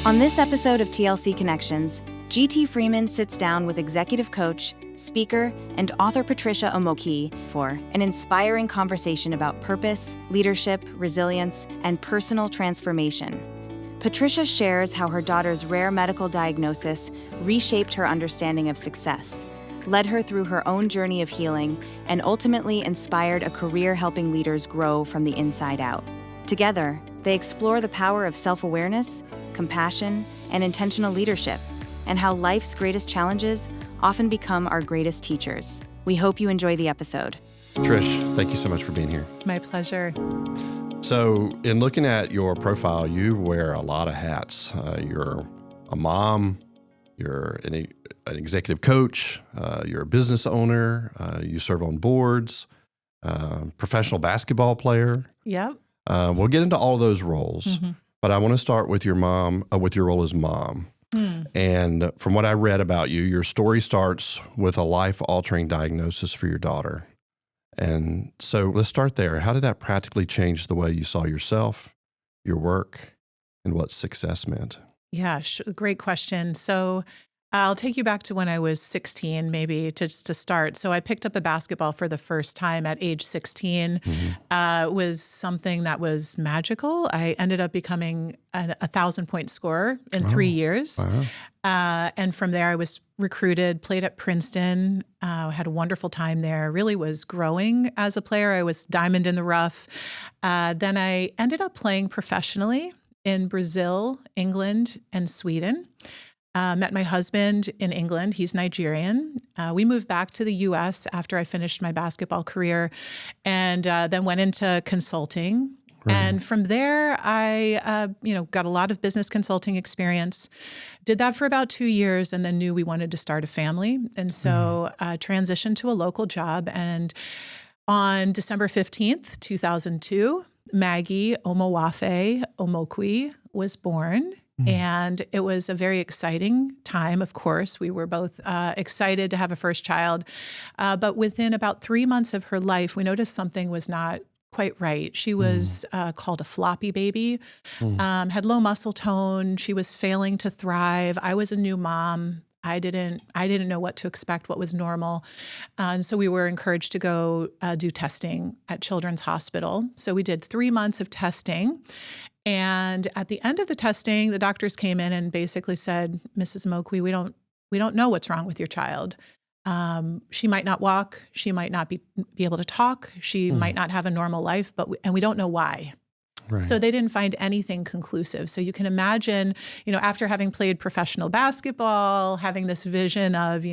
On this episode of TLC Connections, GT Freeman sits down with executive coach, speaker, and author Patricia Omoqui for an inspiring conversation about purpose, leadership, resilience, and personal transformation. Patricia shares how her daughter's rare medical diagnosis reshaped her understanding of success, led her through her own journey of healing, and ultimately inspired a career helping leaders grow from the inside out. Together, they explore the power of self-awareness, compassion, and intentional leadership, and how life's greatest challenges often become our greatest teachers. We hope you enjoy the episode. Trish, thank you so much for being here. My pleasure. So, in looking at your profile, you wear a lot of hats. You're a mom, you're an executive coach, you're a business owner, you serve on boards, professional basketball player. Yep. We'll get into all those roles, but I want to start with your role as mom. And from what I read about you, your story starts with a life-altering diagnosis for your daughter. And so let's start there. How did that practically change the way you saw yourself, your work, and what success meant? Yeah, great question. So I'll take you back to when I was 16, maybe to start. So I picked up a basketball for the first time at age 16. It was something that was magical. I ended up becoming a 1,000-point scorer in 3 years. Wow. And from there, I was recruited, played at Princeton, had a wonderful time there, really was growing as a player. I was diamond in the rough. Then I ended up playing professionally in Brazil, England, and Sweden. Met my husband in England. He's Nigerian. We moved back to the U.S. after I finished my basketball career, and then went into consulting. Right. And from there, I got a lot of business consulting experience. Did that for about 2 years, and then knew we wanted to start a family. And so transitioned to a local job. And on December 15th, 2002, Maggie Omoqui was born. And it was a very exciting time, of course. We were both excited to have a first child. But within about 3 months of her life, we noticed something was not quite right. She was called a floppy baby, had low muscle tone. She was failing to thrive. I was a new mom. I didn't know what to expect, what was normal. And so we were encouraged to go do testing at Children's Hospital. So we did 3 months of testing. And at the end of the testing, the doctors came in and basically said, Mrs. Omoqui, we don't know what's wrong with your child. She might not walk. She might not be able to talk. She might not have a normal life, and we don't know why. Right. So they didn't find anything conclusive. So you can imagine, after having played professional basketball, having this vision of,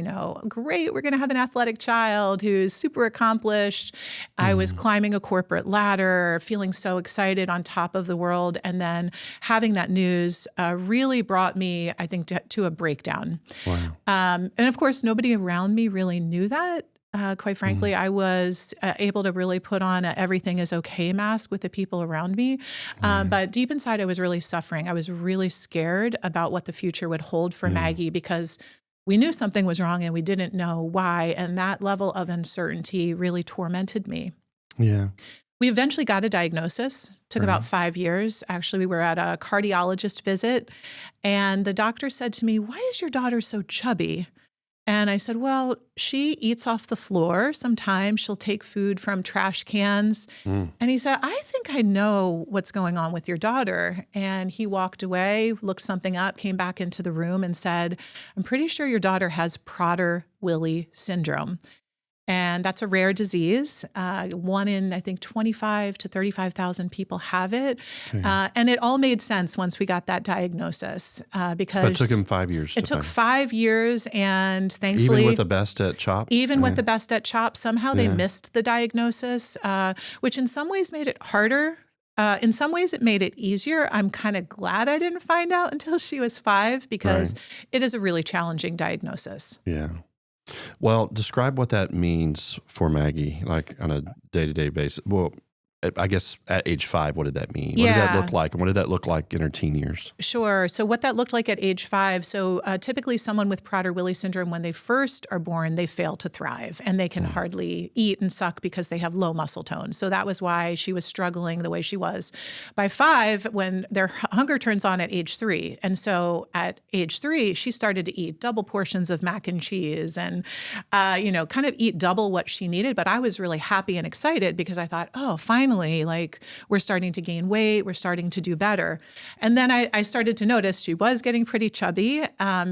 great, we're going to have an athletic child who's super accomplished. I was climbing a corporate ladder, feeling so excited on top of the world. And then having that news really brought me, I think, to a breakdown. Wow. And of course, nobody around me really knew that. Quite frankly, I was able to really put on a everything is okay mask with the people around me. But deep inside, I was really suffering. I was really scared about what the future would hold for Maggie, because we knew something was wrong and we didn't know why. And that level of uncertainty really tormented me. Yeah. We eventually got a diagnosis. Took about 5 years. Actually, we were at a cardiologist visit, and the doctor said to me, "Why is your daughter so chubby?" And I said, well, she eats off the floor. Sometimes she'll take food from trash cans. And he said, I think I know what's going on with your daughter. And he walked away, looked something up, came back into the room and said, I'm pretty sure your daughter has Prader-Willi syndrome. And that's a rare disease. One in, I think, 25 to 35,000 people have it. Okay. And it all made sense once we got that diagnosis. Because it took him 5 years. It took 5 years, and thankfully, even with the best at CHOP, with the best at CHOP, somehow they missed the diagnosis, which in some ways made it harder. In some ways, it made it easier. I'm kind of glad I didn't find out until she was 5, because it is a really challenging diagnosis. Yeah. Well, describe what that means for Maggie, like on a day-to-day basis. Well, I guess at age 5, what did that mean? What did that look like? And what did that look like in her teen years? Sure. So what that looked like at age 5, so typically someone with Prader-Willi syndrome, when they first are born, they fail to thrive and they can hardly eat and suck because they have low muscle tone. So that was why she was struggling the way she was. By 5, when their hunger turns on at age 3. And so at age 3, she started to eat double portions of mac and cheese and, kind of eat double what she needed. But I was really happy and excited because I thought, oh, finally, like we're starting to gain weight, we're starting to do better. And then I started to notice she was getting pretty chubby.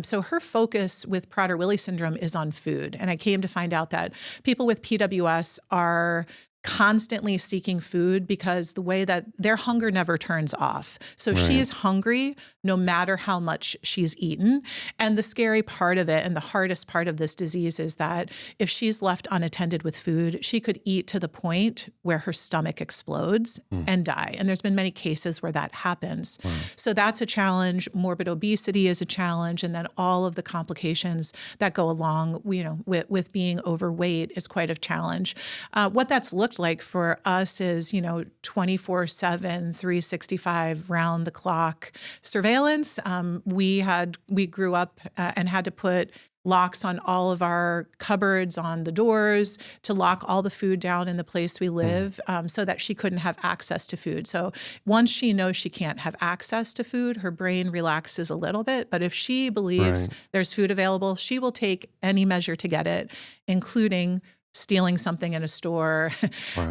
So her focus with Prader-Willi syndrome is on food. And I came to find out that people with PWS are constantly seeking food because the way that their hunger never turns off. So she is hungry no matter how much she's eaten. And the scary part of it and the hardest part of this disease is that if she's left unattended with food, she could eat to the point where her stomach explodes and die. And there's been many cases where that happens. So that's a challenge. Morbid obesity is a challenge. And then all of the complications that go along, with being overweight is quite a challenge. What that's looked like for us is, 24/7, 365 round the clock surveillance. We grew up and had to put locks on all of our cupboards, on the doors, to lock all the food down in the place we live, so that she couldn't have access to food. So once she knows she can't have access to food, her brain relaxes a little bit. But if she believes there's food available, she will take any measure to get it, including stealing something in a store,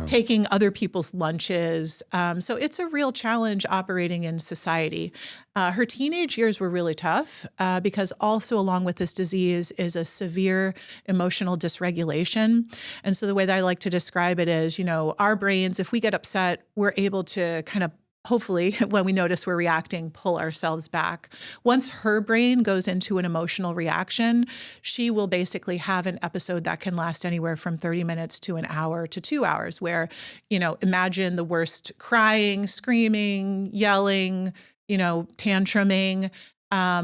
taking other people's lunches. So it's a real challenge operating in society. Her teenage years were really tough because also along with this disease is a severe emotional dysregulation. And so the way that I like to describe it is, our brains, if we get upset, we're able to kind of hopefully, when we notice we're reacting, pull ourselves back. Once her brain goes into an emotional reaction, she will basically have an episode that can last anywhere from 30 minutes to an hour to 2 hours, where, imagine the worst: crying, screaming, yelling, tantruming,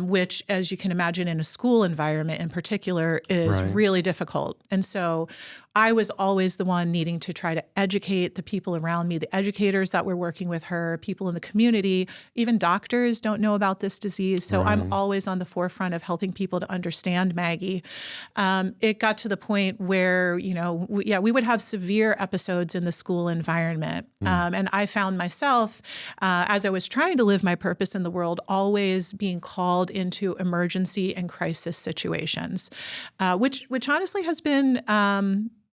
which, as you can imagine, in a school environment in particular, is really difficult. And so I was always the one needing to try to educate the people around me, the educators that were working with her, people in the community. Even doctors don't know about this disease. So I'm always on the forefront of helping people to understand Maggie. It got to the point where, we would have severe episodes in the school environment. And I found myself, as I was trying to live my purpose in the world, always being called into emergency and crisis situations, which honestly has been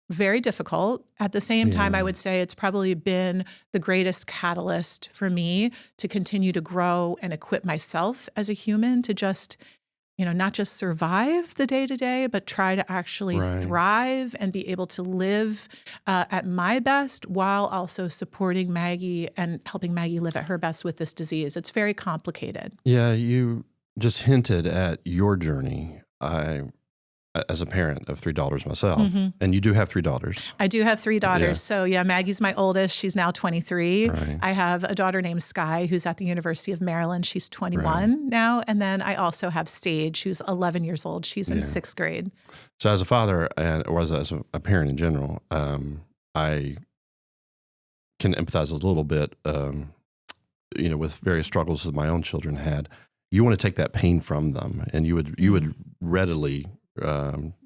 very difficult. At the same time, I would say it's probably been the greatest catalyst for me to continue to grow and equip myself as a human to just, not just survive the day to day, but try to actually thrive and be able to live at my best while also supporting Maggie and helping Maggie live at her best with this disease. It's very complicated. Yeah, you just hinted at your journey. As a parent of 3 daughters myself, and you do have 3 daughters. I do have 3 daughters. So Maggie's my oldest. She's now 23. I have a daughter named Sky, who's at the University of Maryland. She's 21 now. And then I also have Sage, who's 11 years old. She's in 6th grade. So as a father, or as a parent in general, I can empathize a little bit, with various struggles that my own children had. You want to take that pain from them, and you would readily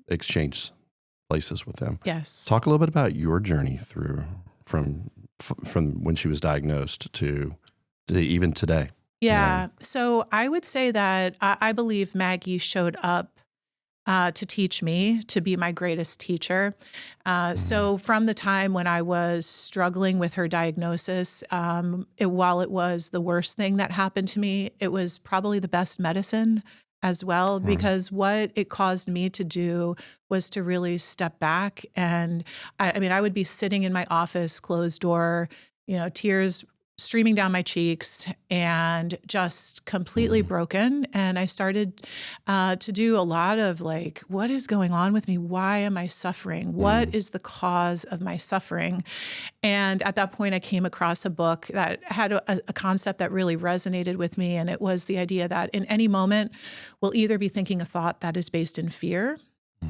exchange places with them. Yes. Talk a little bit about your journey through from when she was diagnosed to even today. Yeah. So I would say that I believe Maggie showed up to teach me, to be my greatest teacher. So from the time when I was struggling with her diagnosis, while it was the worst thing that happened to me, it was probably the best medicine as well, because what it caused me to do was to really step back. And I would be sitting in my office, closed door, tears streaming down my cheeks and just completely broken. And I started to do a lot of what is going on with me? Why am I suffering? What is the cause of my suffering? And at that point, I came across a book that had a concept that really resonated with me. And it was the idea that in any moment, we'll either be thinking a thought that is based in fear,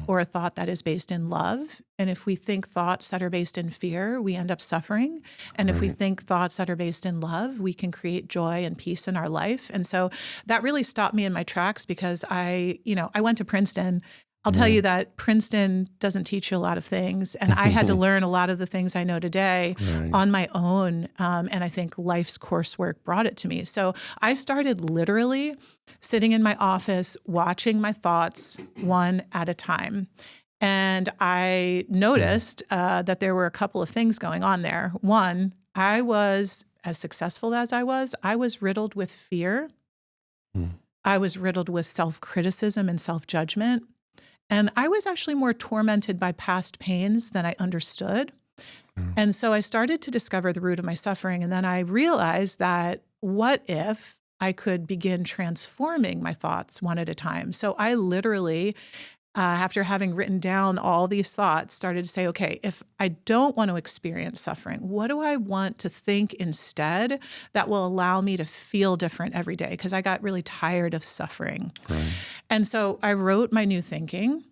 or a thought that is based in love. And if we think thoughts that are based in fear, we end up suffering. And if we think thoughts that are based in love, we can create joy and peace in our life. And so that really stopped me in my tracks because I went to Princeton. I'll tell you that Princeton doesn't teach you a lot of things. And I had to learn a lot of the things I know today on my own. And I think life's coursework brought it to me. So I started literally sitting in my office, watching my thoughts one at a time. And I noticed that there were a couple of things going on there. One, I was, as successful as I was riddled with fear. I was riddled with self-criticism and self-judgment. And I was actually more tormented by past pains than I understood. And so I started to discover the root of my suffering. And then I realized that what if I could begin transforming my thoughts one at a time? So I literally, after having written down all these thoughts, started to say, okay, if I don't want to experience suffering, what do I want to think instead that will allow me to feel different every day? Because I got really tired of suffering. And so I wrote my new thinking,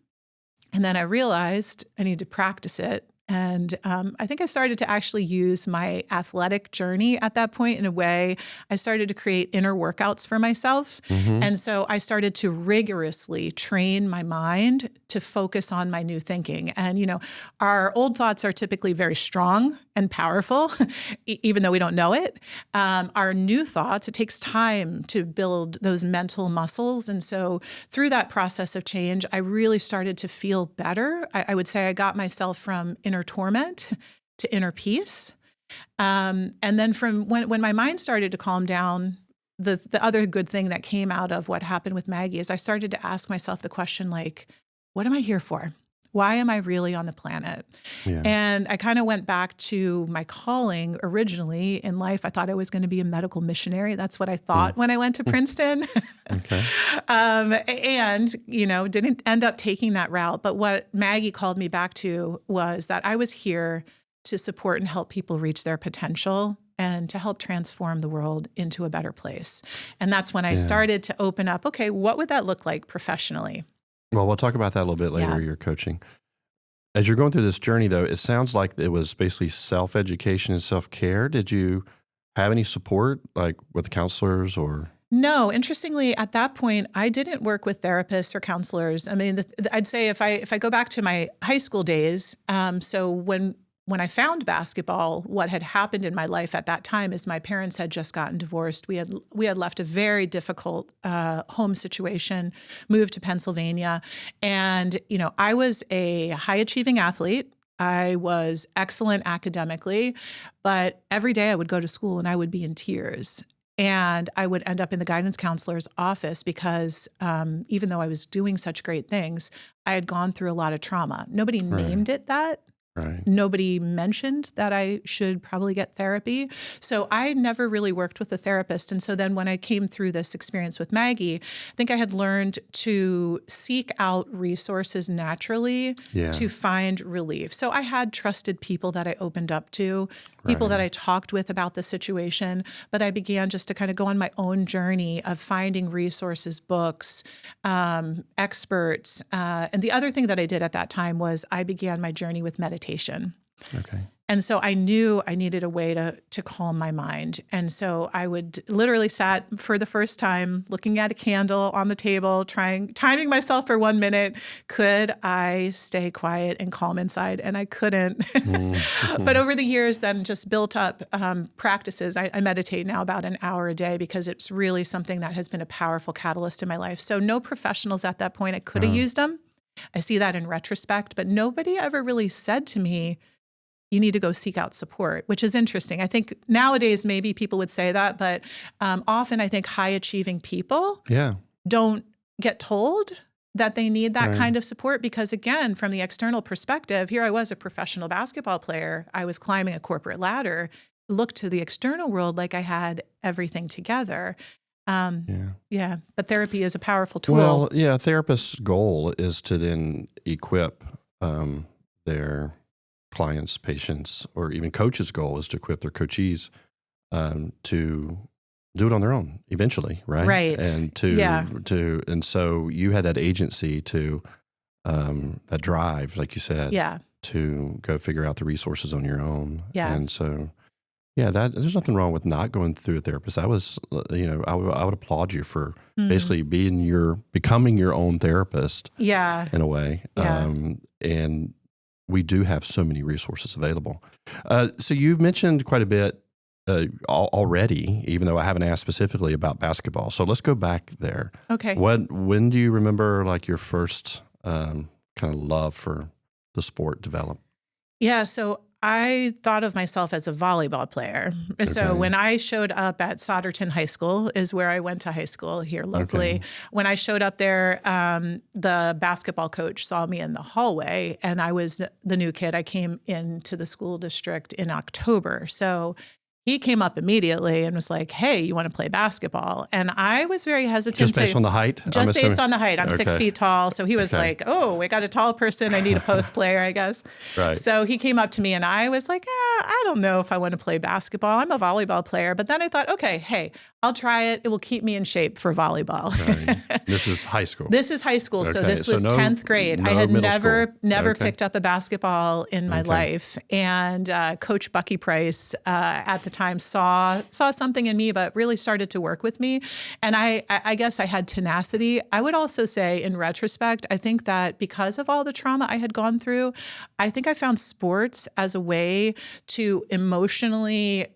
and then I realized I needed to practice it. And I think I started to actually use my athletic journey at that point in a way. I started to create inner workouts for myself. And so I started to rigorously train my mind to focus on my new thinking. And, our old thoughts are typically very strong and powerful, even though we don't know it. Our new thoughts, it takes time to build those mental muscles. And so through that process of change, I really started to feel better. I would say I got myself from inner torment to inner peace. And then from when my mind started to calm down, the other good thing that came out of what happened with Maggie is I started to ask myself the question, like, what am I here for? Why am I really on the planet? And I kind of went back to my calling originally in life. I thought I was going to be a medical missionary. That's what I thought when I went to Princeton. And, didn't end up taking that route. But what Maggie called me back to was that I was here to support and help people reach their potential and to help transform the world into a better place. And that's when I started to open up, okay, what would that look like professionally? Well, we'll talk about that a little bit later, your coaching. As you're going through this journey, though, it sounds like it was basically self-education and self-care. Did you have any support, like with counselors or? No, interestingly, at that point, I didn't work with therapists or counselors. I mean, I'd say if I go back to my high school days, so when I found basketball, what had happened in my life at that time is my parents had just gotten divorced. We had left a very difficult home situation, moved to Pennsylvania. And, I was a high-achieving athlete. I was excellent academically, but every day I would go to school and I would be in tears. And I would end up in the guidance counselor's office because even though I was doing such great things, I had gone through a lot of trauma. Nobody named it that. Nobody mentioned that I should probably get therapy. So I never really worked with a therapist. And so then when I came through this experience with Maggie, I think I had learned to seek out resources naturally to find relief. So I had trusted people that I opened up to, people that I talked with about the situation, but I began just to kind of go on my own journey of finding resources, books, experts. And the other thing that I did at that time was I began my journey with meditation. And so I knew I needed a way to calm my mind. And so I would literally sat for the first time looking at a candle on the table, timing myself for 1 minute. Could I stay quiet and calm inside? And I couldn't. But over the years, then just built up practices. I meditate now about an hour a day because it's really something that has been a powerful catalyst in my life. So no professionals at that point. I could have used them. I see that in retrospect, but nobody ever really said to me, you need to go seek out support, which is interesting. I think nowadays maybe people would say that, but often I think high-achieving people don't get told that they need that kind of support because, again, from the external perspective, here I was a professional basketball player. I was climbing a corporate ladder, looked to the external world like I had everything together. But therapy is a powerful tool. Well, a therapist's goal is to then equip their clients, patients, or even coaches' goal is to equip their coachees to do it on their own eventually, right? Right. And and so you had that agency to that drive, like you said, to go figure out the resources on your own. Yeah. And so, there's nothing wrong with not going through a therapist. I would applaud you for basically becoming your own therapist. Yeah. In a way. Yeah. And we do have so many resources available. So you've mentioned quite a bit already, even though I haven't asked specifically about basketball. So let's go back there. Okay. When do you remember like your first kind of love for the sport develop? Yeah. So I thought of myself as a volleyball player. Okay. So when I showed up at Solderton High School is where I went to high school here locally. Okay. When I showed up there, the basketball coach saw me in the hallway, and I was the new kid. I came into the school district in October. So he came up immediately and was like, "Hey, you want to play basketball?" And I was very hesitant. Just based on the height? Just based on the height. I'm 6 feet tall. So he was like, "Oh, we got a tall person. I need a post player, I guess." Right. So he came up to me and I was like, I don't know if I want to play basketball. I'm a volleyball player. But then I thought, okay, hey, I'll try it. It will keep me in shape for volleyball. Right. This is high school. This is high school. Okay. So this was 10th grade. I had never picked up a basketball in my life. And Coach Bucky Price at the time saw something in me, but really started to work with me. And I guess I had tenacity. I would also say in retrospect, I think that because of all the trauma I had gone through, I think I found sports as a way to emotionally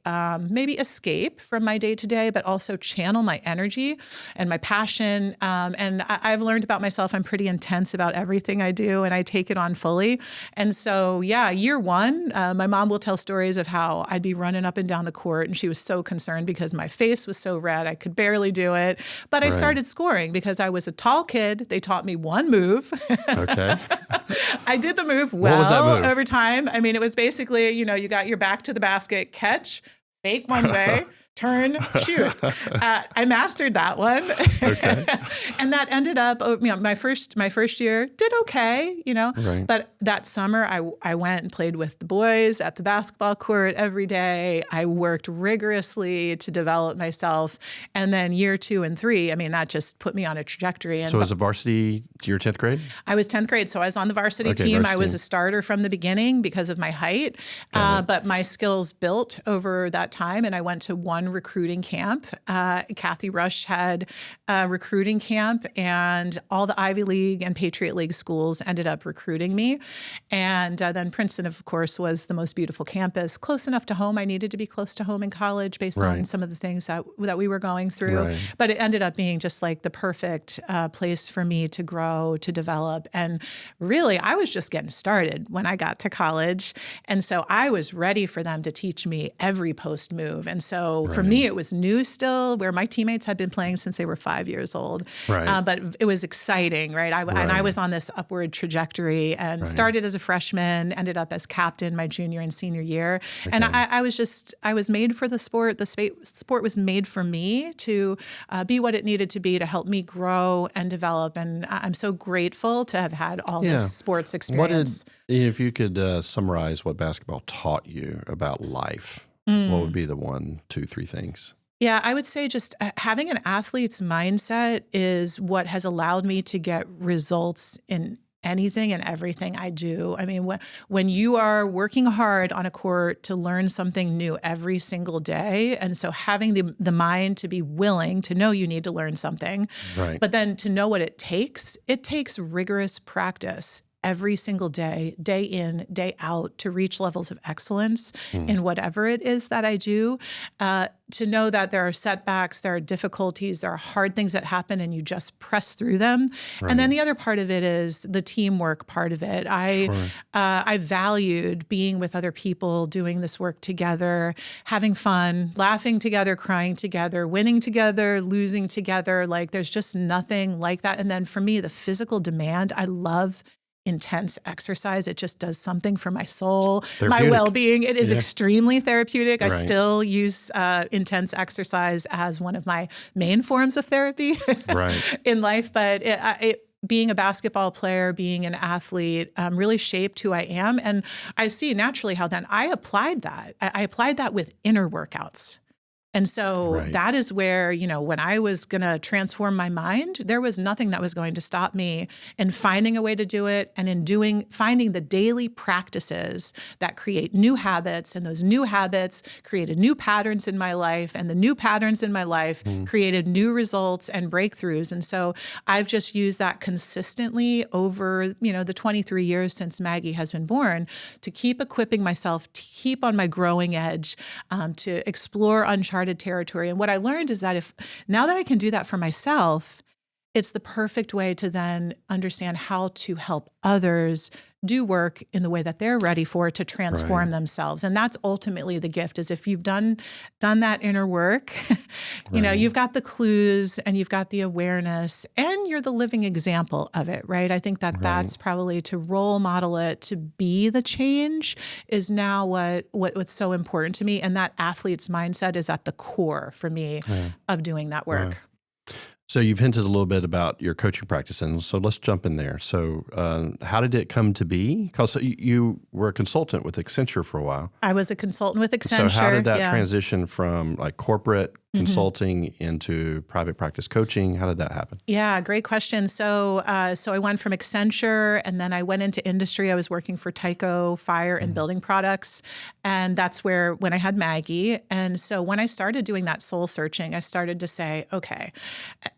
maybe escape from my day-to-day, but also channel my energy and my passion. And I've learned about myself, I'm pretty intense about everything I do, and I take it on fully. And so, year one, my mom will tell stories of how I'd be running up and down the court, and she was so concerned because my face was so red, I could barely do it. But I started scoring because I was a tall kid. They taught me one move. Okay. I did the move well. What was that move? Over time. I mean, it was basically, you got your back to the basket, catch, fake one way, turn, shoot. I mastered that one. Okay. And that ended up, my first year did okay, Right. But that summer I went and played with the boys at the basketball court every day. I worked rigorously to develop myself. And then year 2 and 3, that just put me on a trajectory. And so as a varsity, your 10th grade? I was 10th grade. So I was on the varsity team. I was a starter from the beginning because of my height. But my skills built over that time. And I went to one recruiting camp. Kathy Rush had a recruiting camp, and all the Ivy League and Patriot League schools ended up recruiting me. And then Princeton, of course, was the most beautiful campus, close enough to home. I needed to be close to home in college based on some of the things that we were going through. Right. But it ended up being just like the perfect place for me to grow, to develop. And really, I was just getting started when I got to college. And so I was ready for them to teach me every post move. And so for me, it was new still, where my teammates had been playing since they were 5 years old. Right. But it was exciting, right? And I was on this upward trajectory and started as a freshman, ended up as captain my junior and senior year. Okay. And I was made for the sport. The sport was made for me to be what it needed to be to help me grow and develop. And I'm so grateful to have had all this sports experience. If you could summarize what basketball taught you about life, what would be the 1, 2, 3 things? Yeah, I would say just having an athlete's mindset is what has allowed me to get results in anything and everything I do. I mean, when you are working hard on a court to learn something new every single day, and so having the mind to be willing to know you need to learn something, but then to know what it takes rigorous practice every single day, day in, day out, to reach levels of excellence in whatever it is that I do, to know that there are setbacks, there are difficulties, there are hard things that happen, and you just press through them. Right. And then the other part of it is the teamwork part of it. I valued being with other people, doing this work together, having fun, laughing together, crying together, winning together, losing together. Like, there's just nothing like that. And then for me, the physical demand, I love intense exercise. It just does something for my soul, my well-being. It is extremely therapeutic. I still use intense exercise as one of my main forms of therapy in life. But being a basketball player, being an athlete, really shaped who I am. And I see naturally how then I applied that. I applied that with inner workouts. And so Right. that is where, when I was going to transform my mind, there was nothing that was going to stop me in finding a way to do it and in finding the daily practices that create new habits. And those new habits created new patterns in my life. And the new patterns in my life created new results and breakthroughs. And so I've just used that consistently over, the 23 years since Maggie has been born to keep equipping myself, to keep on my growing edge, to explore uncharted territory. And what I learned is that now that I can do that for myself, it's the perfect way to then understand how to help others do work in the way that they're ready for to transform themselves. And that's ultimately the gift, is if you've done that inner work, you've got the clues and you've got the awareness and you're the living example of it, right? I think that that's probably to role model it, to be the change is now what's so important to me. And that athlete's mindset is at the core for me of doing that work. Right. So you've hinted a little bit about your coaching practice, and so let's jump in there. So how did it come to be? Because you were a consultant with Accenture for a while. I was a consultant with Accenture. So how did that transition from like corporate consulting into private practice coaching? How did that happen? Yeah, great question. So I went from Accenture and then I went into industry. I was working for Tyco Fire and Building Products. And that's when I had Maggie. And so when I started doing that soul searching, I started to say, okay,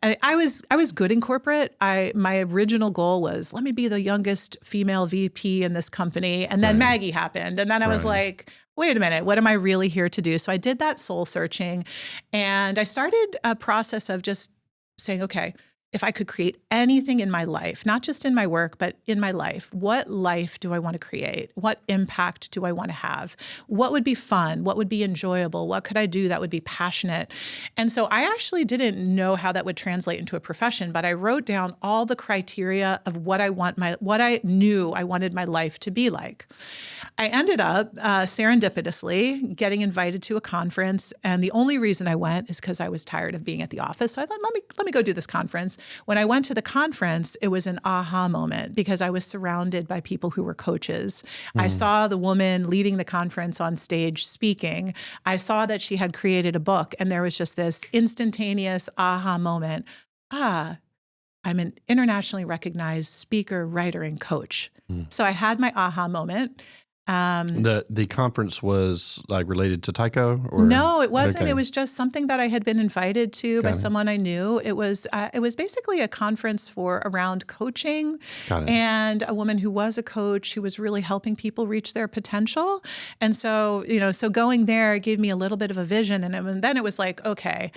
I was good in corporate. My original goal was, let me be the youngest female VP in this company. And then Maggie happened. And then I was like, wait a minute, what am I really here to do? So I did that soul searching and I started a process of just saying, okay, if I could create anything in my life, not just in my work, but in my life, what life do I want to create? What impact do I want to have? What would be fun? What would be enjoyable? What could I do that would be passionate? And so I actually didn't know how that would translate into a profession, but I wrote down all the criteria of what I knew I wanted my life to be like. I ended up serendipitously getting invited to a conference, and the only reason I went is because I was tired of being at the office. So I thought, let me go do this conference. When I went to the conference, it was an aha moment because I was surrounded by people who were coaches. I saw the woman leading the conference on stage speaking. I saw that she had created a book, and there was just this instantaneous aha moment. I'm an internationally recognized speaker, writer, and coach. So I had my aha moment. The conference was like related to Tyco, or no, it wasn't. Okay. It was just something that I had been invited to by someone I knew. It was basically a conference around coaching, and a woman who was a coach who was really helping people reach their potential. And so going there gave me a little bit of a vision, and then it was like, okay,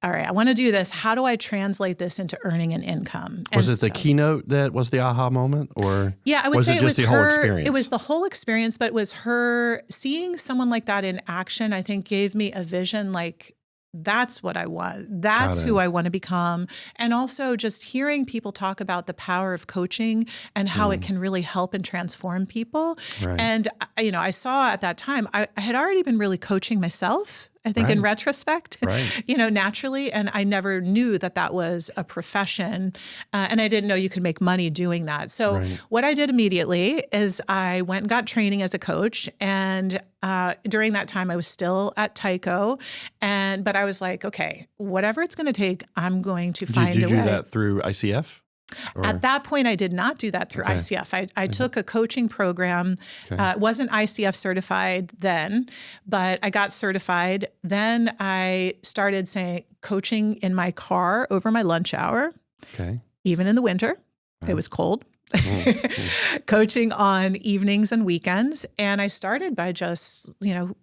all right, I want to do this. How do I translate this into earning an income? Was it the keynote that was the aha moment, or I would say it was just the whole experience? It was the whole experience, but it was her seeing someone like that in action. I think gave me a vision like, that's what I want. That's who I want to become. And also just hearing people talk about the power of coaching and how it can really help and transform people. Right. And, I saw at that time, I had already been really coaching myself, I think in retrospect, naturally. And I never knew that was a profession. And I didn't know you could make money doing that. So what I did immediately is I went and got training as a coach. And during that time, I was still at Tyco. But I was like, okay, whatever it's going to take, I'm going to find a way. Did you do that through ICF? Or? At that point, I did not do that through ICF. I took a coaching program. It wasn't ICF certified then, but I got certified. Then I started coaching in my car over my lunch hour, even in the winter. It was cold. Coaching on evenings and weekends. And I started by just,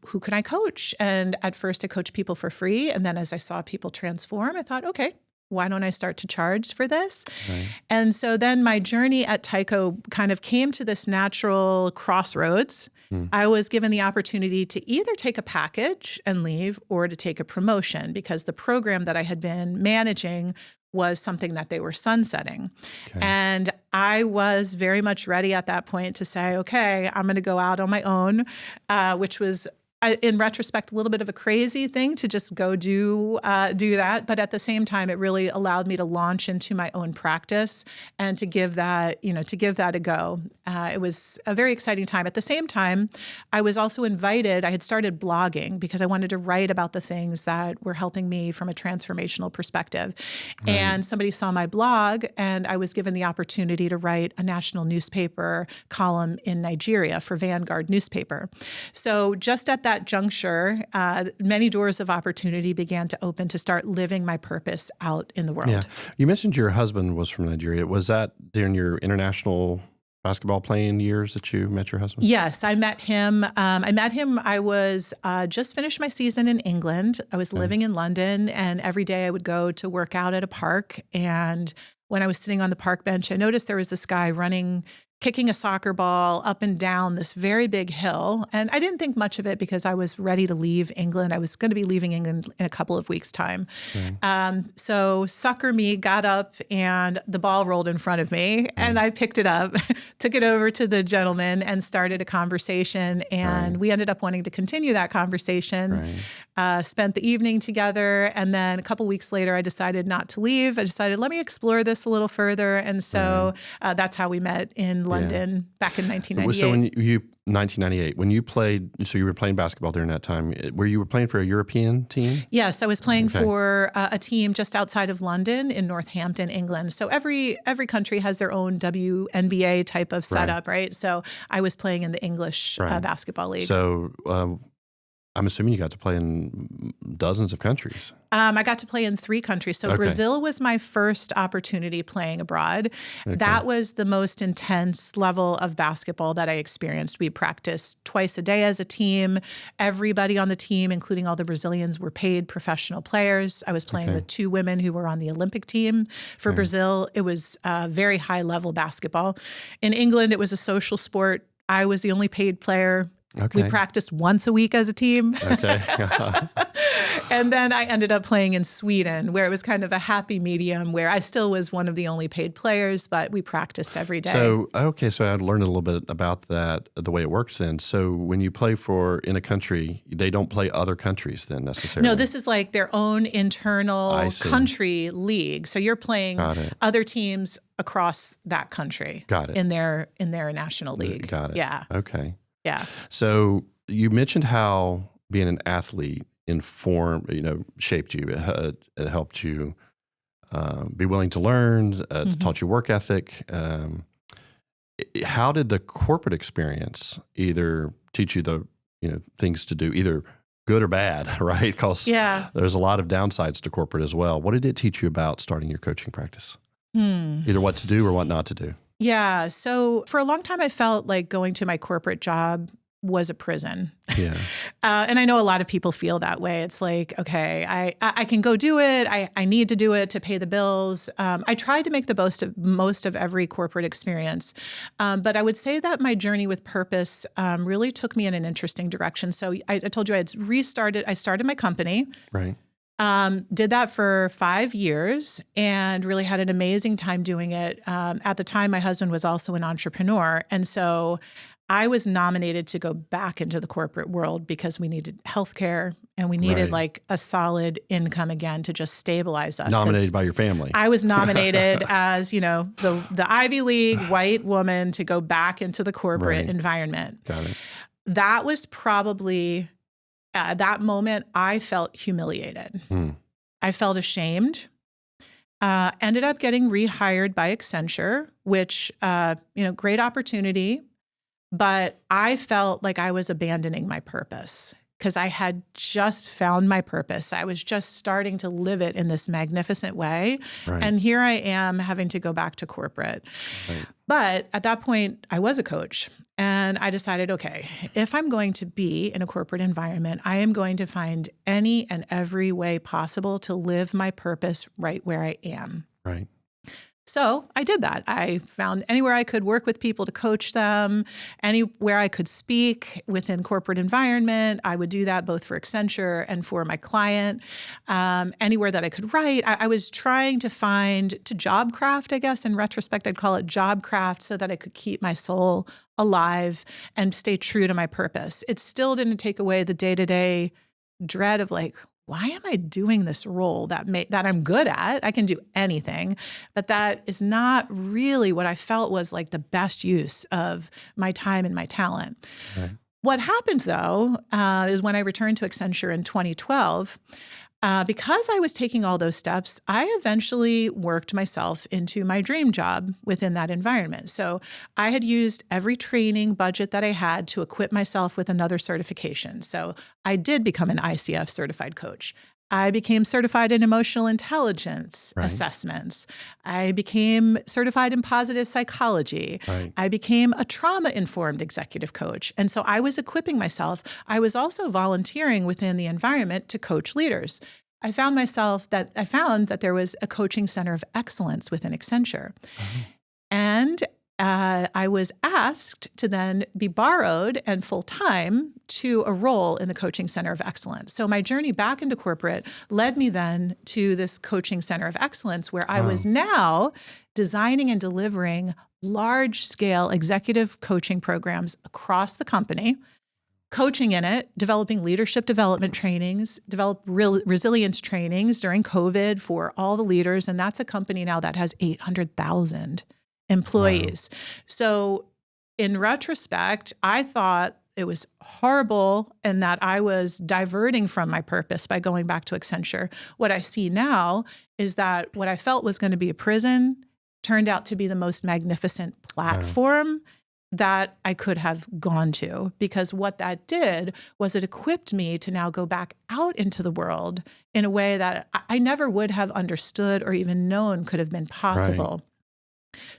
who can I coach? And at first I coached people for free. And then as I saw people transform, I thought, okay, why don't I start to charge for this? Right. And so then my journey at Tyco kind of came to this natural crossroads. I was given the opportunity to either take a package and leave or to take a promotion because the program that I had been managing was something that they were sunsetting. And I was very much ready at that point to say, okay, I'm going to go out on my own, which was in retrospect, a little bit of a crazy thing to just go do that. But at the same time, it really allowed me to launch into my own practice and to give that a go. It was a very exciting time. At the same time, I was also invited. I had started blogging because I wanted to write about the things that were helping me from a transformational perspective. Right. And somebody saw my blog, and I was given the opportunity to write a national newspaper column in Nigeria for Vanguard newspaper. So just at that juncture, many doors of opportunity began to open to start living my purpose out in the world. Yeah. You mentioned your husband was from Nigeria. Was that during your international basketball playing years that you met your husband? Yes, I met him. I was just finished my season in England. I was living in London, and every day I would go to work out at a park. And when I was sitting on the park bench, I noticed there was this guy kicking a soccer ball up and down this very big hill. And I didn't think much of it because I was ready to leave England. I was going to be leaving England in a couple of weeks' time. So sucker me got up, and the ball rolled in front of me, and I picked it up, took it over to the gentleman, and started a conversation. And we ended up wanting to continue that conversation, spent the evening together. And then a couple weeks later, I decided not to leave. I decided, let me explore this a little further. And so that's how we met in London back in 1998. So 1998, when you played, so you were playing basketball during that time, were you playing for a European team? Yes, I was playing for a team just outside of London in Northampton, England. So every country has their own WNBA type of setup, right? So I was playing in the English basketball league. So I'm assuming you got to play in dozens of countries. I got to play in 3 countries. So Brazil was my first opportunity playing abroad. That was the most intense level of basketball that I experienced. We practiced twice a day as a team. Everybody on the team, including all the Brazilians, were paid professional players. I was playing with 2 women who were on the Olympic team for Brazil. It was very high level basketball. In England, it was a social sport. I was the only paid player. We practiced once a week as a team. And then I ended up playing in Sweden, where it was kind of a happy medium, where I still was one of the only paid players, but we practiced every day. So I learned a little bit about that, the way it works then. So when you play in a country, they don't play other countries then necessarily? No, this is like their own internal country league. So you're playing other teams across that country in their national league. Got it. Yeah. Okay. Yeah. So you mentioned how being an athlete shaped you. It helped you be willing to learn, taught you work ethic. How did the corporate experience either teach you the things to do, either good or bad, right? Because there's a lot of downsides to corporate as well. What did it teach you about starting your coaching practice? Either what to do or what not to do? Yeah. So for a long time, I felt like going to my corporate job was a prison. Yeah. And I know a lot of people feel that way. It's like, okay, I can go do it. I need to do it to pay the bills. I tried to make the most of every corporate experience. But I would say that my journey with purpose really took me in an interesting direction. So I told you I started my company. Right. Did that for 5 years and really had an amazing time doing it. At the time, my husband was also an entrepreneur. And so I was nominated to go back into the corporate world because we needed healthcare and we needed like a solid income again to just stabilize us. Nominated by your family. I was nominated as, the Ivy League white woman to go back into the corporate environment. Got it. That was probably... At that moment, I felt humiliated. I felt ashamed. Ended up getting rehired by Accenture, which, great opportunity. But I felt like I was abandoning my purpose because I had just found my purpose. I was just starting to live it in this magnificent way. Right. And here I am having to go back to corporate. Right. But at that point, I was a coach. And I decided, okay, if I'm going to be in a corporate environment, I am going to find any and every way possible to live my purpose right where I am. Right. So I did that. I found anywhere I could work with people to coach them, anywhere I could speak within corporate environment. I would do that both for Accenture and for my client. Anywhere that I could write, I was trying to job craft, I guess. In retrospect, I'd call it job craft, so that I could keep my soul alive and stay true to my purpose. It still didn't take away the day-to-day dread of like, why am I doing this role that I'm good at? I can do anything, but that is not really what I felt was like the best use of my time and my talent. Right. What happened though, is when I returned to Accenture in 2012, because I was taking all those steps, I eventually worked myself into my dream job within that environment. So I had used every training budget that I had to equip myself with another certification. So I did become an ICF certified coach. I became certified in emotional intelligence assessments. I became certified in positive psychology. Right. I became a trauma-informed executive coach. And so I was equipping myself. I was also volunteering within the environment to coach leaders. I found that there was a coaching center of excellence within Accenture. Uh-huh. And I was asked to then be borrowed and full-time to a role in the Coaching Center of Excellence. So my journey back into corporate led me then to this Coaching Center of Excellence, where I was now designing and delivering large-scale executive coaching programs across the company, coaching in it, developing leadership development trainings, develop resilience trainings during COVID for all the leaders. And that's a company now that has 800,000 employees. Wow. So in retrospect, I thought it was horrible and that I was diverting from my purpose by going back to Accenture. What I see now is that what I felt was going to be a prison turned out to be the most magnificent platform that I could have gone to, because what that did was it equipped me to now go back out into the world in a way that I never would have understood or even known could have been possible. Right.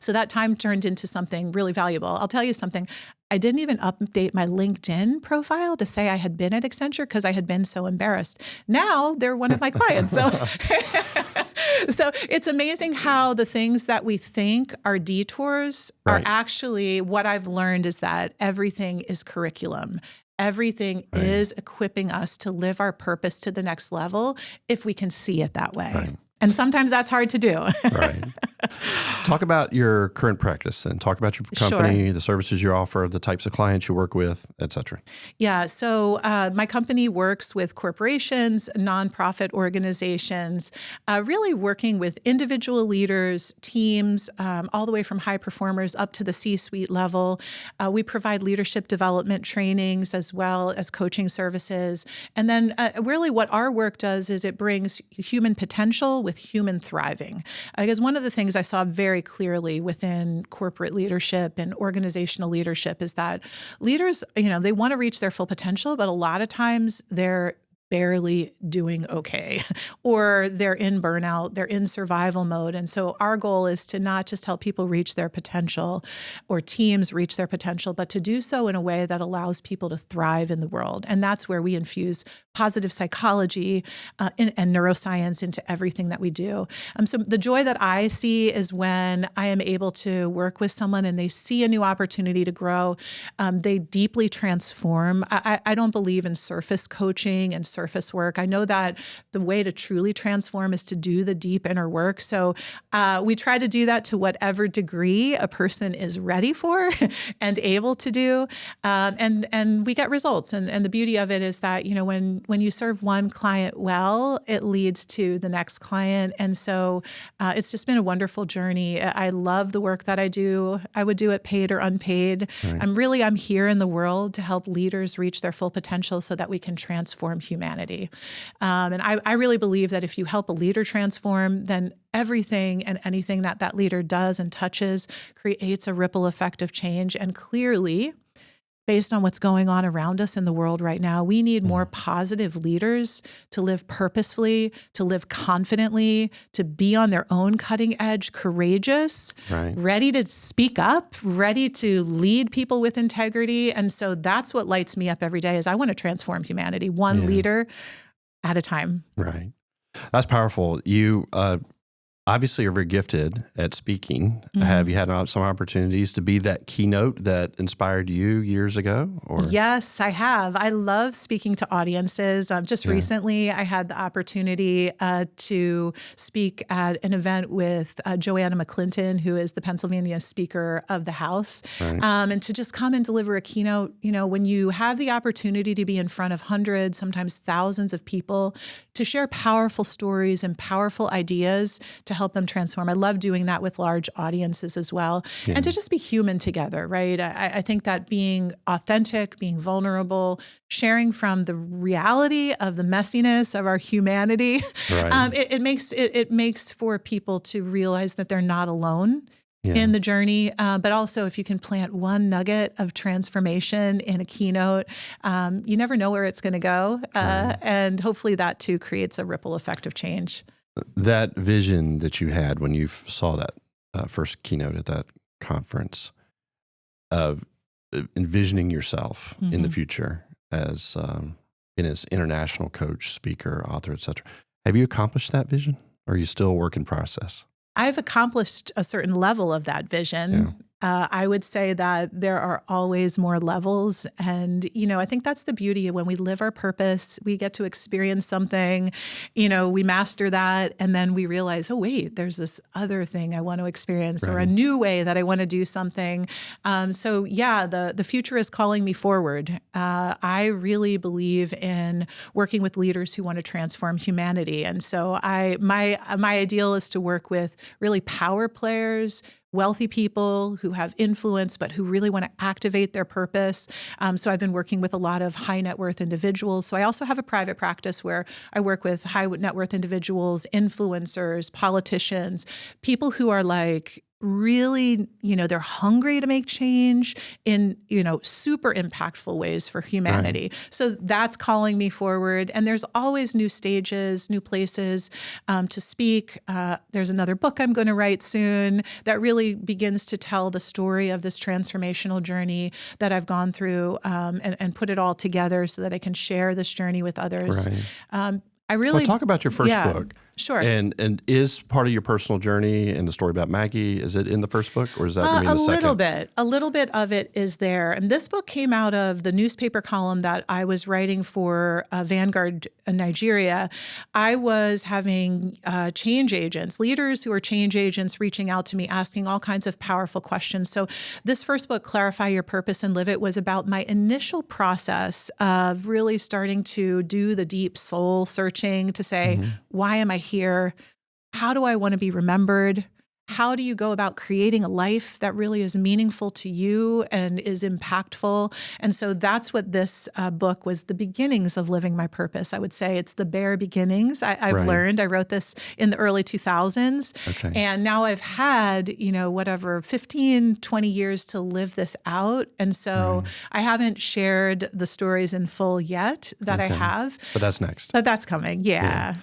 So that time turned into something really valuable. I'll tell you something. I didn't even update my LinkedIn profile to say I had been at Accenture because I had been so embarrassed. Now they're one of my clients. So it's amazing how the things that we think are detours are actually, what I've learned is that everything is curriculum. Everything is equipping us to live our purpose to the next level if we can see it that way. Right. And sometimes that's hard to do. Right. Talk about your current practice and talk about your company, the services you offer, the types of clients you work with, et cetera. Yeah. So my company works with corporations, nonprofit organizations, really working with individual leaders, teams, all the way from high performers up to the C-suite level. We provide leadership development trainings as well as coaching services. And then really what our work does is it brings human potential with human thriving. Because one of the things I saw very clearly within corporate leadership and organizational leadership is that leaders, they want to reach their full potential, but a lot of times they're barely doing okay, or they're in burnout, they're in survival mode. And so our goal is to not just help people reach their potential or teams reach their potential, but to do so in a way that allows people to thrive in the world. And that's where we infuse positive psychology and neuroscience into everything that we do. So the joy that I see is when I am able to work with someone and they see a new opportunity to grow. They deeply transform. I don't believe in surface coaching and surface work. I know that the way to truly transform is to do the deep inner work. So we try to do that to whatever degree a person is ready for and able to do. And we get results. And the beauty of it is that, when you serve one client well, it leads to the next client. And so it's just been a wonderful journey. I love the work that I do. I would do it paid or unpaid. Right. I'm here in the world to help leaders reach their full potential so that we can transform humanity. And I really believe that if you help a leader transform, then everything and anything that leader does and touches creates a ripple effect of change. And clearly, based on what's going on around us in the world right now, we need more positive leaders to live purposefully, to live confidently, to be on their own cutting edge, courageous, ready to speak up, ready to lead people with integrity. And so that's what lights me up every day is I want to transform humanity one leader at a time. Right. That's powerful. obviously you're very gifted at speaking. Have you had some opportunities to be that keynote that inspired you years ago? Or? Yes, I have. I love speaking to audiences. Just recently, I had the opportunity to speak at an event with Joanna McClinton, who is the Pennsylvania Speaker of the House, and to just come and deliver a keynote. When you have the opportunity to be in front of hundreds, sometimes thousands of people, to share powerful stories and powerful ideas to help them transform. I love doing that with large audiences as well. And to just be human together, right? I think that being authentic, being vulnerable, sharing from the reality of the messiness of our humanity, it makes for people to realize that they're not alone in the journey. But also, if you can plant one nugget of transformation in a keynote, you never know where it's going to go. And hopefully that too creates a ripple effect of change. That vision that you had when you saw that first keynote at that conference of envisioning yourself in the future as international coach, speaker, author, etc. Have you accomplished that vision, or are you still a work in process? I've accomplished a certain level of that vision. I would say that there are always more levels. And, I think that's the beauty of when we live our purpose, we get to experience something, we master that. And then we realize, oh, wait, there's this other thing I want to experience or a new way that I want to do something. The future is calling me forward. I really believe in working with leaders who want to transform humanity. And so my ideal is to work with really power players, wealthy people who have influence, but who really want to activate their purpose. So I've been working with a lot of high net worth individuals. So I also have a private practice where I work with high net worth individuals, influencers, politicians, people who are like, really, they're hungry to make change in, super impactful ways for humanity. Right. So that's calling me forward. And there's always new stages, new places to speak. There's another book I'm going to write soon that really begins to tell the story of this transformational journey that I've gone through and put it all together so that I can share this journey with others. Right. Talk about your first book. Sure. And is part of your personal journey and the story about Maggie, is it in the first book, or is that going to be in the second? A little bit of it is there. And this book came out of the newspaper column that I was writing for Vanguard Nigeria. I was having change agents, leaders who are change agents, reaching out to me, asking all kinds of powerful questions. So this first book, Clarify Your Purpose and Live It, was about my initial process of really starting to do the deep soul searching to say, why am I here? How do I want to be remembered? How do you go about creating a life that really is meaningful to you and is impactful? And so that's what this book was, the beginnings of living my purpose. I would say it's the bare beginnings. I've learned. I wrote this in the early 2000s. Okay. And now I've had, 15, 20 years to live this out. And so I haven't shared the stories in full yet that I have. But that's next. But that's coming. Yeah.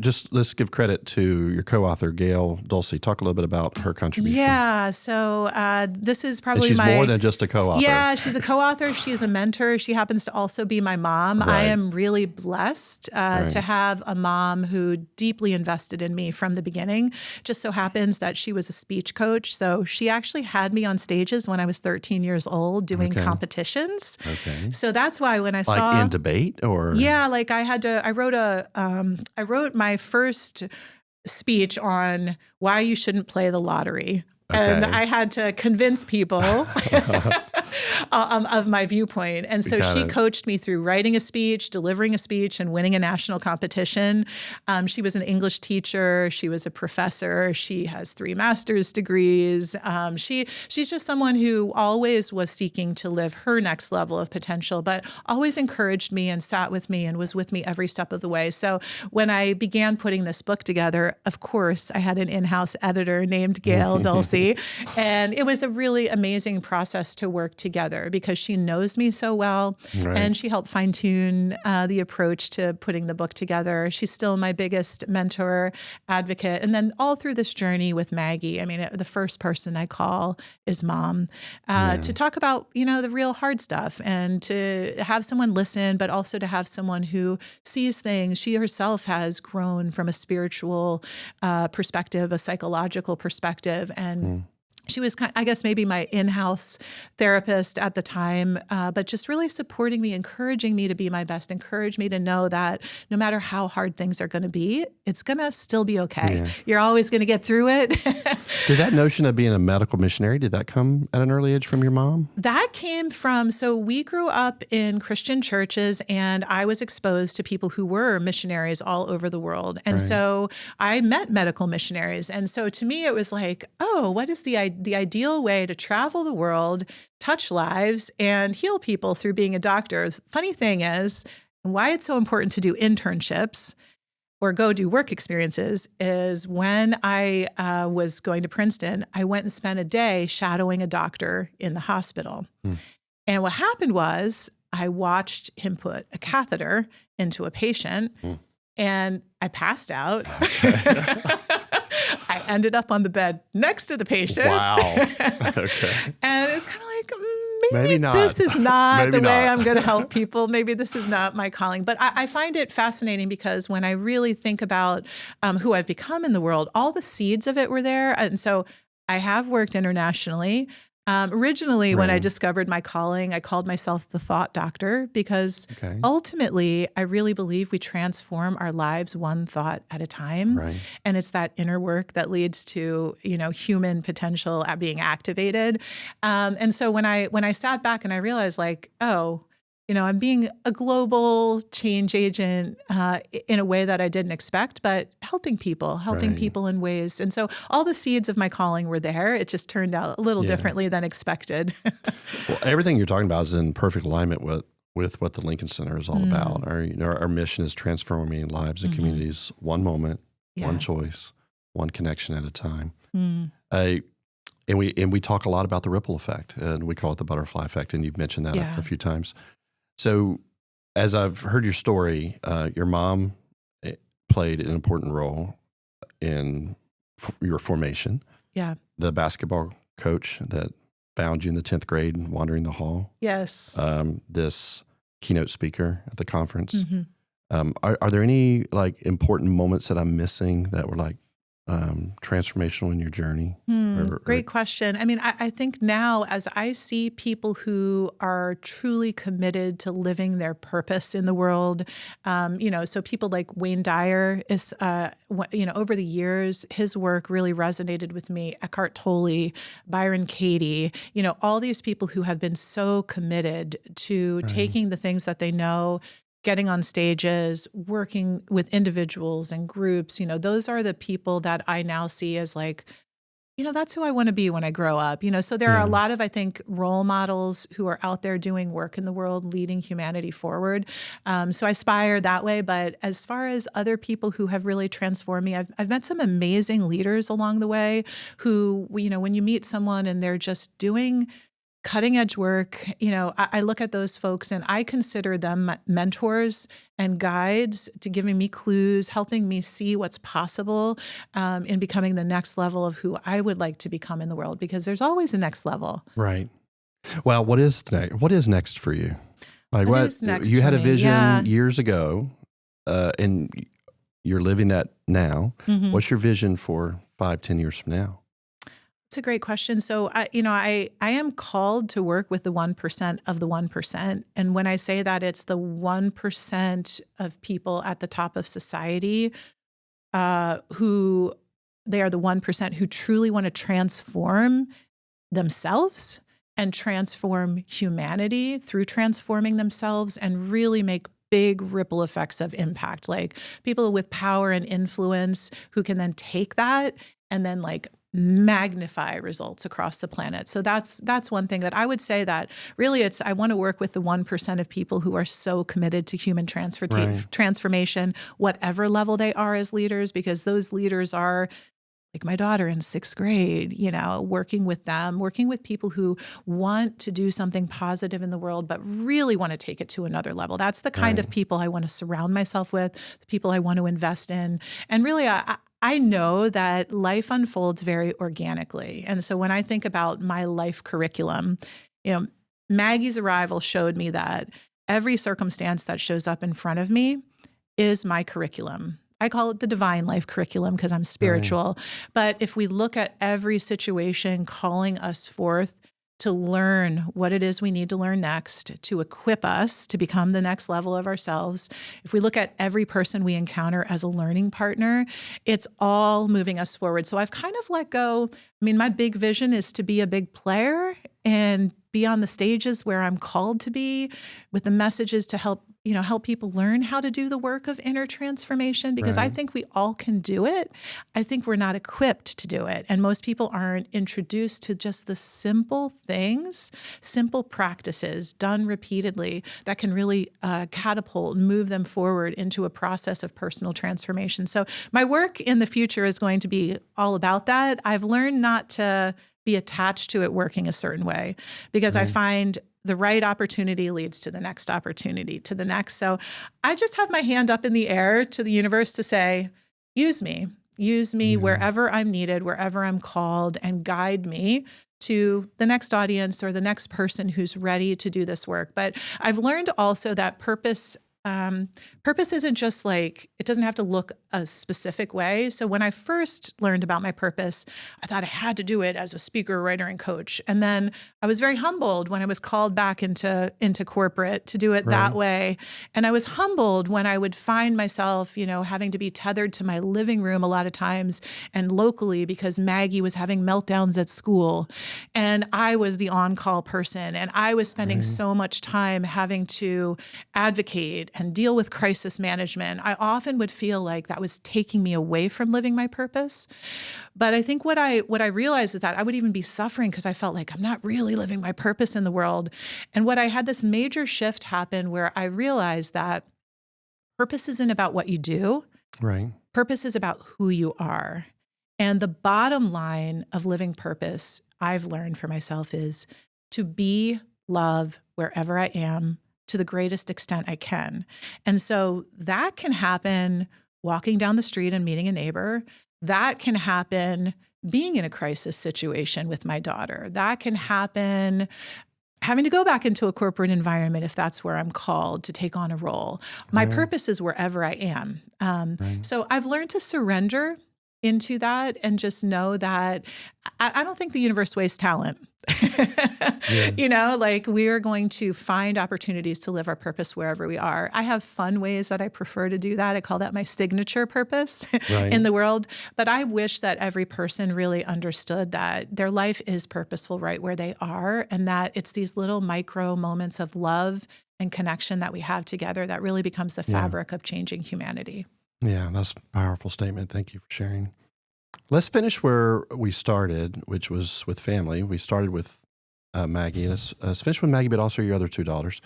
Just let's give credit to your co-author, Gail Dulce. Talk a little bit about her contribution. Yeah, so this is probably she's more than just a co-author. Yeah, she's a co-author. She's a mentor. She happens to also be my mom. Right. I am really blessed to have a mom who deeply invested in me from the beginning. Just so happens that she was a speech coach. So she actually had me on stages when I was 13 years old doing competitions. Okay. So that's why when I saw... Like in debate or... Yeah, like I wrote my first speech on why you shouldn't play the lottery. Okay. And I had to convince people of my viewpoint. And so she coached me through writing a speech, delivering a speech, and winning a national competition. She was an English teacher. She was a professor. She has 3 master's degrees. She's just someone who always was seeking to live her next level of potential, but always encouraged me and sat with me and was with me every step of the way. So when I began putting this book together, of course, I had an in-house editor named Gail Dulce. And it was a really amazing process to work together because she knows me so well. Right. And she helped fine tune the approach to putting the book together. She's still my biggest mentor, advocate. And then all through this journey with Maggie, I mean, the first person I call is Mom to talk about, the real hard stuff and to have someone listen, but also to have someone who sees things. She herself has grown from a spiritual perspective, a psychological perspective, and she was, I guess, maybe my in-house therapist at the time, but just really supporting me, encouraging me to be my best, encourage me to know that no matter how hard things are going to be, it's going to still be okay. Yeah. You're always going to get through it. Did that notion of being a medical missionary, did that come at an early age from your mom? That came from, so we grew up in Christian churches, and I was exposed to people who were missionaries all over the world. And so I met medical missionaries. And so to me, it was like, oh, what is the ideal way to travel the world, touch lives, and heal people through being a doctor? Funny thing is, why it's so important to do internships or go do work experiences is when I was going to Princeton, I went and spent a day shadowing a doctor in the hospital. And what happened was I watched him put a catheter into a patient and I passed out. I ended up on the bed next to the patient. Wow. Okay. And it's kind of like, Maybe not. this is not Maybe the way not. I'm going to help people. Maybe this is not my calling. But I find it fascinating because when I really think about who I've become in the world, all the seeds of it were there. And so I have worked internationally. Originally, when I discovered my calling, I called myself the thought doctor because ultimately, I really believe we transform our lives one thought at a time. Right. And it's that inner work that leads to, human potential being activated. And so when I sat back and I realized like, oh, I'm being a global change agent in a way that I didn't expect, but helping people in ways. And so all the seeds of my calling were there. It just turned out a little differently than expected. Well, everything you're talking about is in perfect alignment with what the Lincoln Center is all about. Our mission is transforming lives and communities one moment, one choice, one connection at a time. And we talk a lot about the ripple effect, and we call it the butterfly effect, and you've mentioned that a few times. So as I've heard your story, your mom played an important role in your formation. Yeah. The basketball coach that found you in the 10th grade wandering the hall. Yes. This keynote speaker at the conference. Are there any important moments that I'm missing that were transformational in your journey? Great question. I mean, I think now as I see people who are truly committed to living their purpose in the world, so people like Wayne Dyer is, over the years, his work really resonated with me. Eckhart Tolle, Byron Katie, all these people who have been so committed to taking the things that they know, getting on stages, working with individuals and groups, those are the people that I now see as that's who I want to be when I grow up. So there are a lot of, I think, role models who are out there doing work in the world, leading humanity forward. So I aspire that way. But as far as other people who have really transformed me, I've met some amazing leaders along the way who, when you meet someone and they're just doing cutting edge work, I look at those folks and I consider them mentors and guides to giving me clues, helping me see what's possible in becoming the next level of who I would like to become in the world, because there's always a next level. Right. Well, what is next for you? What is next you for had a me? vision years ago, and you're living that now. What's your vision for 5-10 years from now? It's a great question. So, I am called to work with the 1% of the 1%. And when I say that, it's the 1% of people at the top of society who they are the 1% who truly want to transform themselves and transform humanity through transforming themselves and really make big ripple effects of impact, like people with power and influence who can then take that and then magnify results across the planet. So that's one thing that I would say that really I want to work with the 1% of people who are so committed to human transformation, whatever level they are as leaders, because those leaders are like my daughter in 6th grade, working with them, working with people who want to do something positive in the world, but really want to take it to another level. That's the kind of people I want to surround myself with, the people I want to invest in. And really, I know that life unfolds very organically. And so when I think about my life curriculum, Maggie's arrival showed me that every circumstance that shows up in front of me is my curriculum. I call it the divine life curriculum because I'm spiritual. Right. But if we look at every situation calling us forth to learn what it is we need to learn next, to equip us to become the next level of ourselves, if we look at every person we encounter as a learning partner, it's all moving us forward. So I've kind of let go. My big vision is to be a big player and be on the stages where I'm called to be, with the messages to help people learn how to do the work of inner transformation, because I think we all can do it. I think we're not equipped to do it. And most people aren't introduced to just the simple things, simple practices done repeatedly that can really catapult, move them forward into a process of personal transformation. So my work in the future is going to be all about that. I've learned not to be attached to it working a certain way, because I find the right opportunity leads to the next opportunity, to the next. So I just have my hand up in the air to the universe to say, use me wherever I'm needed, wherever I'm called, and guide me to the next audience or the next person who's ready to do this work. But I've learned also that purpose isn't just like, it doesn't have to look a specific way. So when I first learned about my purpose, I thought I had to do it as a speaker, writer, and coach. And then I was very humbled when I was called back into corporate to do it that way. And I was humbled when I would find myself, having to be tethered to my living room a lot of times and locally because Maggie was having meltdowns at school. And I was the on-call person. And I was spending so much time having to advocate and deal with crisis management. I often would feel like that was taking me away from living my purpose. But I think what I realized is that I would even be suffering because I felt like I'm not really living my purpose in the world. And what I had this major shift happen where I realized that purpose isn't about what you do. Right. Purpose is about who you are. And the bottom line of living purpose, I've learned for myself, is to be love wherever I am, to the greatest extent I can. And so that can happen walking down the street and meeting a neighbor. That can happen being in a crisis situation with my daughter. That can happen having to go back into a corporate environment if that's where I'm called to take on a role. My purpose is wherever I am. So I've learned to surrender into that and just know that I don't think the universe wastes talent. We are going to find opportunities to live our purpose wherever we are. I have fun ways that I prefer to do that. I call that my signature purpose in the world. But I wish that every person really understood that their life is purposeful right where they are, and that it's these little micro moments of love and connection that we have together that really becomes the fabric of changing humanity. Yeah, that's a powerful statement. Thank you for sharing. Let's finish where we started, which was with family. We started with Maggie. Let's finish with Maggie, but also your other two daughters.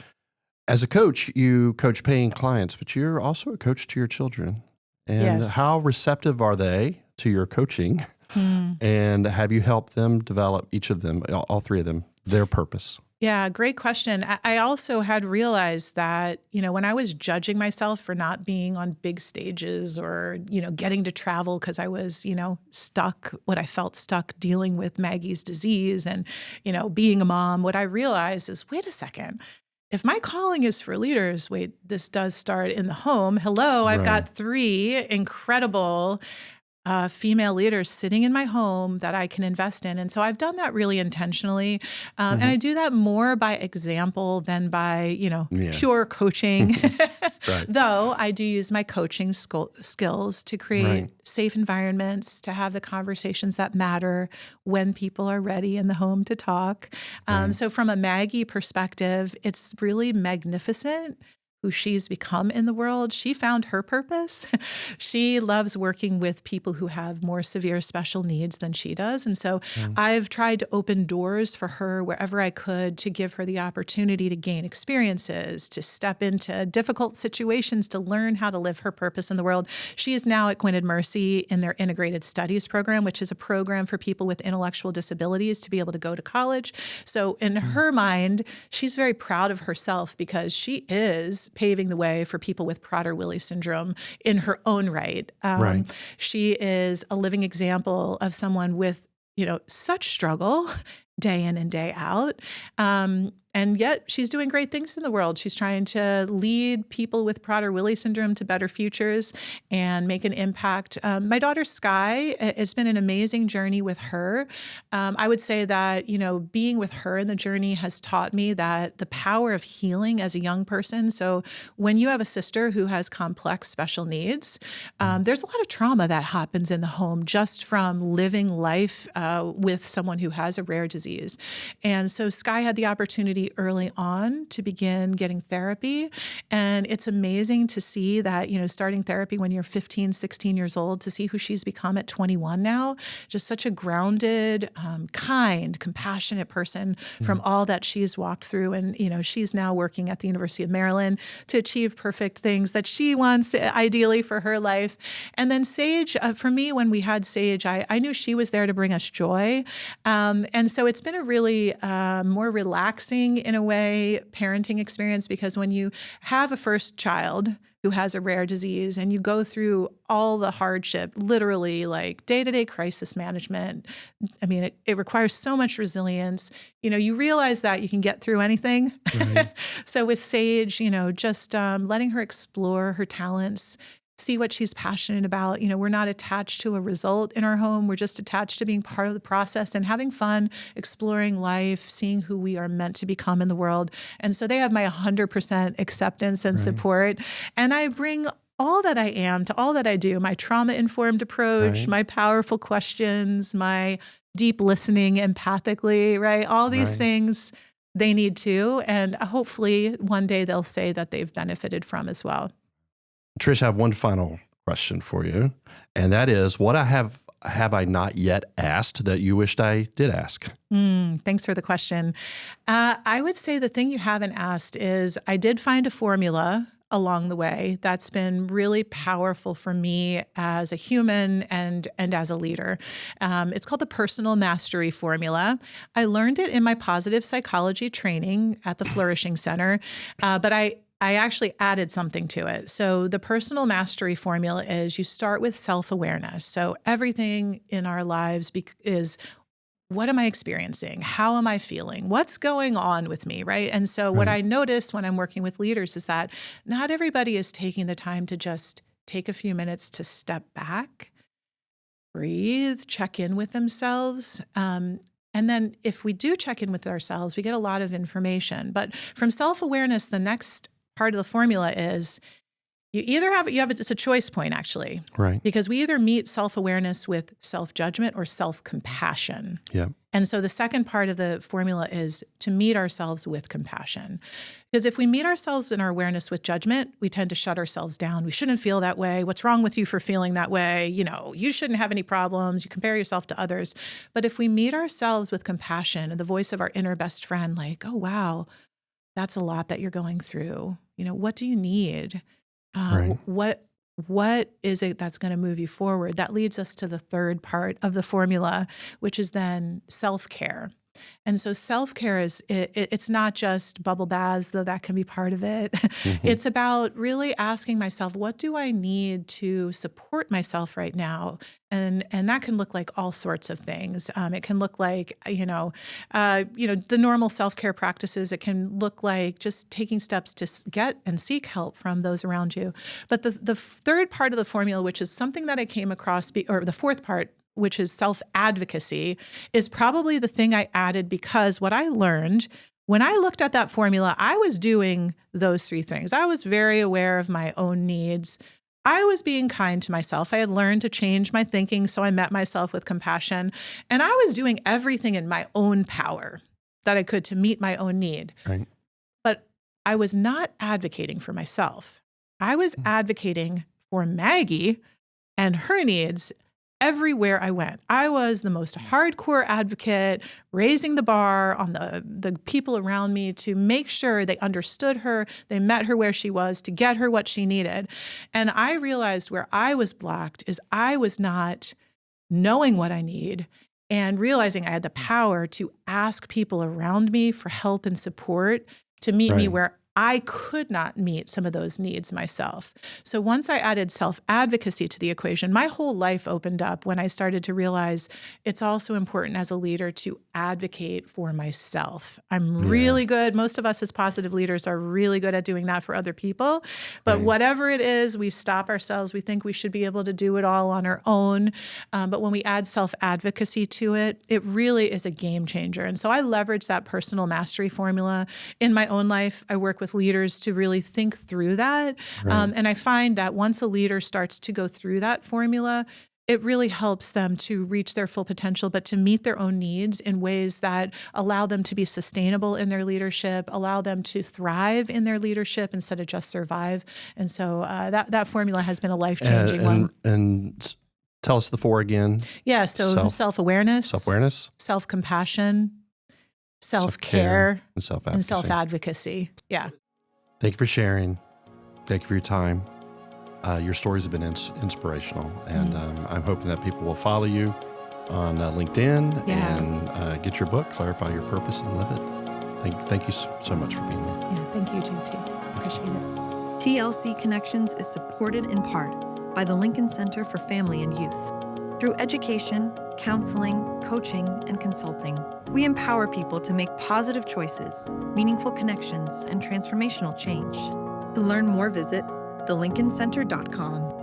As a coach, you coach paying clients, but you're also a coach to your children. And how receptive are they to your coaching? And have you helped them develop, each of them, all three of them, their purpose? Yeah, great question. I also had realized that, when I was judging myself for not being on big stages or, getting to travel because I was, stuck, what I felt stuck dealing with Maggie's disease and, being a mom, what I realized is, wait a second. If my calling is for leaders, this does start in the home. Hello, I've got 3 incredible female leaders sitting in my home that I can invest in. And so I've done that really intentionally. And I do that more by example than by, pure coaching. Though I do use my coaching skills to create safe environments, to have the conversations that matter when people are ready in the home to talk. So from a Maggie perspective, it's really magnificent who she's become in the world. She found her purpose. She loves working with people who have more severe special needs than she does. And so I've tried to open doors for her wherever I could to give her the opportunity to gain experiences, to step into difficult situations, to learn how to live her purpose in the world. She is now at Gwynedd Mercy in their Integrated Studies program, which is a program for people with intellectual disabilities to be able to go to college. So in her mind, she's very proud of herself because she is paving the way for people with Prader-Willi syndrome in her own right. She is a living example of someone with, such struggle day in and day out. And yet she's doing great things in the world. She's trying to lead people with Prader-Willi syndrome to better futures and make an impact. My daughter, Sky, it's been an amazing journey with her. I would say that, being with her in the journey has taught me that the power of healing as a young person. So when you have a sister who has complex special needs, there's a lot of trauma that happens in the home just from living life with someone who has a rare disease. And so Sky had the opportunity early on to begin getting therapy. And it's amazing to see that, starting therapy when you're 15, 16 years old, to see who she's become at 21 now, just such a grounded, kind, compassionate person from all that she's walked through. And, she's now working at the University of Maryland to achieve perfect things that she wants ideally for her life. And then Sage, for me, when we had Sage, I knew she was there to bring us joy. And so it's been a really more relaxing, in a way, parenting experience, because when you have a first child who has a rare disease and you go through all the hardship, literally like day-to-day crisis management, I mean, it requires so much resilience. You realize that you can get through anything. Right. So with Sage, just letting her explore her talents, see what she's passionate about. We're not attached to a result in our home. We're just attached to being part of the process and having fun, exploring life, seeing who we are meant to become in the world. And so they have my 100% acceptance and support. And I bring all that I am to all that I do, my trauma-informed approach, my powerful questions, my deep listening empathically, right? All these things they need too. And hopefully one day they'll say that they've benefited from as well. Trish, I have one final question for you, and that is, what have I not yet asked that you wished I did ask? Thanks for the question. I would say the thing you haven't asked is, I did find a formula along the way that's been really powerful for me as a human and as a leader. It's called the Personal Mastery Formula. I learned it in my positive psychology training at the Flourishing Center, but I actually added something to it. So the Personal Mastery Formula is, you start with self-awareness. So everything in our lives is, what am I experiencing? How am I feeling? What's going on with me, right? And so what I notice when I'm working with leaders is that not everybody is taking the time to just take a few minutes to step back, breathe, check in with themselves. And then if we do check in with ourselves, we get a lot of information. But from self-awareness, the next part of the formula is, it's a choice point, actually. Right. Because we either meet self-awareness with self-judgment or self-compassion. Yeah. And so the second part of the formula is to meet ourselves with compassion. Because if we meet ourselves in our awareness with judgment, we tend to shut ourselves down. We shouldn't feel that way. What's wrong with you for feeling that way? You shouldn't have any problems. You compare yourself to others. But if we meet ourselves with compassion and the voice of our inner best friend, like, oh, wow, that's a lot that you're going through. What do you need? What is it that's going to move you forward? That leads us to the third part of the formula, which is then self-care. And so self-care is, it's not just bubble baths, though that can be part of it. It's about really asking myself, what do I need to support myself right now? And that can look like all sorts of things. It can look like, the normal self-care practices. It can look like just taking steps to get and seek help from those around you. But the third part of the formula, which is something that I came across, or the fourth part, which is self-advocacy, is probably the thing I added, because what I learned when I looked at that formula, I was doing those three things. I was very aware of my own needs. I was being kind to myself. I had learned to change my thinking, so I met myself with compassion. And I was doing everything in my own power that I could to meet my own need. Right. But I was not advocating for myself. I was advocating for Maggie and her needs everywhere I went. I was the most hardcore advocate, raising the bar on the people around me to make sure they understood her, they met her where she was, to get her what she needed. And I realized where I was blocked is I was not knowing what I need and realizing I had the power to ask people around me for help and support to meet me where I could not meet some of those needs myself. So once I added self-advocacy to the equation, my whole life opened up when I started to realize it's also important as a leader to advocate for myself. I'm really good. Most of us as positive leaders are really good at doing that for other people. But whatever it is, we stop ourselves. We think we should be able to do it all on our own. But when we add self-advocacy to it, it really is a game changer. And so I leverage that personal mastery formula in my own life. I work with leaders to really think through that. And I find that once a leader starts to go through that formula, it really helps them to reach their full potential, but to meet their own needs in ways that allow them to be sustainable in their leadership, allow them to thrive in their leadership instead of just survive. And so that formula has been a life-changing one. And tell us the 4 again. Yeah, so self-awareness, self-compassion, self-care, and self-advocacy. Yeah. Thank you for sharing. Thank you for your time. Your stories have been inspirational, and I'm hoping that people will follow you on LinkedIn and get your book, Clarify Your Purpose and Live It. Thank you so much for being here. Yeah, thank you, JT. Appreciate it. TLC Connections is supported in part by the Lincoln Center for Family and Youth. Through education, counseling, coaching, and consulting, we empower people to make positive choices, meaningful connections, and transformational change. To learn more, visit thelincolncenter.com.